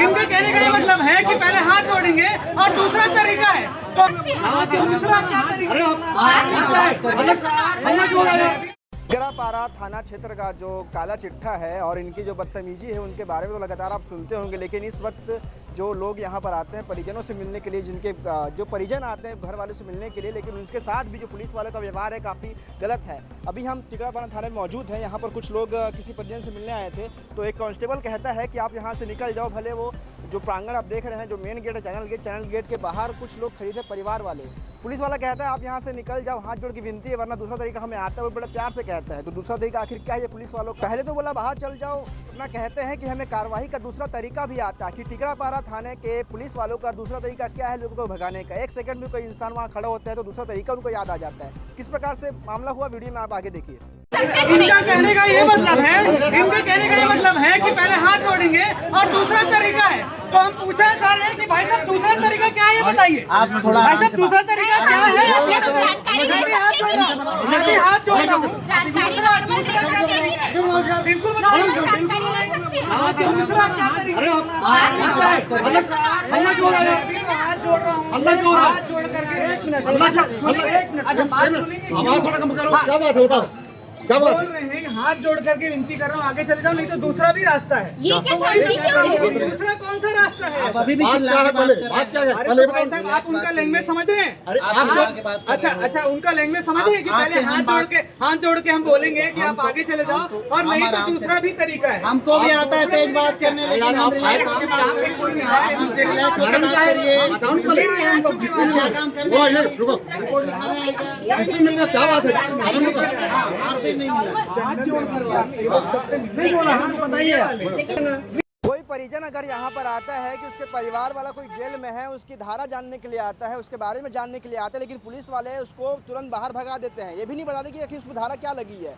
इनके कहने का ये मतलब है कि पहले हाथ जोड़ेंगे और दूसरा तरीका है तो दूसरा क्या तरीका। टिकरापारा थाना क्षेत्र का जो काला चिट्ठा है और इनकी जो बदतमीजी है उनके बारे में तो लगातार आप सुनते होंगे, लेकिन इस वक्त जो लोग यहाँ पर आते हैं परिजनों से मिलने के लिए, जिनके जो परिजन आते हैं घर वालों से मिलने के लिए, लेकिन उसके साथ भी जो पुलिस वालों का व्यवहार है काफ़ी गलत है। अभी हम टिकरापारा थाने में मौजूद हैं। यहाँ पर कुछ लोग किसी परिजन से मिलने आए थे तो एक कांस्टेबल कहता है कि आप यहाँ से निकल जाओ। भले वो जो प्रांगण आप देख रहे हैं, जो मेन गेट है चैनल गेट के बाहर कुछ लोग खड़े थे परिवार वाले। पुलिस वाला कहता है आप यहाँ से निकल जाओ, हाथ जोड़ की विनती है, वरना दूसरा तरीका हमें आता है। वो बड़े प्यार से कहता है। तो दूसरा तरीका आखिर क्या है ये पुलिस वालों? पहले तो बोला बाहर चल जाओ, अपना कहते हैं कि हमें कार्रवाई का दूसरा तरीका भी आता है। कि टिकरापारा थाने के पुलिस वालों का दूसरा तरीका क्या है लोगों को भगाने का? एक सेकंड में कोई इंसान वहाँ खड़ा होता है तो दूसरा तरीका उनको याद आ जाता है। किस प्रकार से मामला हुआ वीडियो में आप आगे देखिए। इनका कहने का ये मतलब है कि पहले हाथ जोड़ेंगे और दूसरा तरीका है। तो हम पूछना चाह रहे हैं कि भाई साहब दूसरा तरीका क्या है ये बताइए। भाई साहब दूसरा तरीका क्या है? हाथ जोड़ रहा हूँ बिल्कुल बताइए दूसरा क्या तरीका। हाथ जोड़ रहा हूँ, हाथ जोड़ करके एक मिनट अच्छा बात सुनेंगे। आवाज थोड़ा कम करो, क्या बात है बताओ, क्या बात बोल रहे हैं? हाथ जोड़ करके विनती कर रहा हूँ आगे चले जाओ, नहीं तो दूसरा भी रास्ता है। ये क्या धमकी क्यों दे रहे हो? दूसरा कौन सा रास्ता है? अभी भी बात क्या है? बात क्या है अरे भाई साहब आप उनका लैंग्वेज समझ रहे हैं? अरे आप अच्छा उनका लैंग्वेज समझ रहे हैं कि पहले हाथ जोड़ के हम बोलेंगे कि आप आगे चले जाओ और नहीं तो दूसरा भी तरीका है। हमको भी आता है तेज बात करने, लेकिन आप किसी मिलने क्या बात है? नहीं जोड़ा हाथ बताइए। कोई परिजन अगर यहाँ पर आता है कि उसके परिवार वाला कोई जेल में है, उसकी धारा जानने के लिए आता है, उसके बारे में जानने के लिए आता है, लेकिन पुलिस वाले उसको तुरंत बाहर भगा देते हैं। ये भी नहीं बताते कि उसमें धारा क्या लगी है।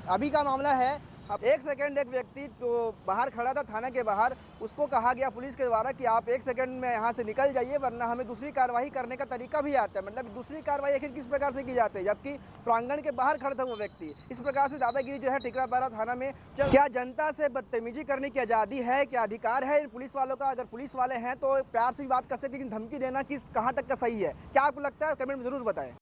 अभी का मामला है, अब एक सेकंड एक व्यक्ति तो बाहर खड़ा था थाना के बाहर, उसको कहा गया पुलिस के द्वारा कि आप एक सेकंड में यहाँ से निकल जाइए वरना हमें दूसरी कार्रवाई करने का तरीका भी आता है। मतलब दूसरी कार्रवाई आखिर किस प्रकार से की जाती है, जबकि प्रांगण के बाहर खड़ा था वो व्यक्ति। इस प्रकार से दादागिरी जो है टिकरापारा थाना में क्या जनता से बदतमीजी करने की आज़ादी है, क्या अधिकार है इन पुलिस वालों का? अगर पुलिस वाले हैं तो प्यार से भी बात कर सकते, लेकिन धमकी देना किस कहाँ तक का सही है? क्या आपको लगता है? कमेंट में जरूर बताएं।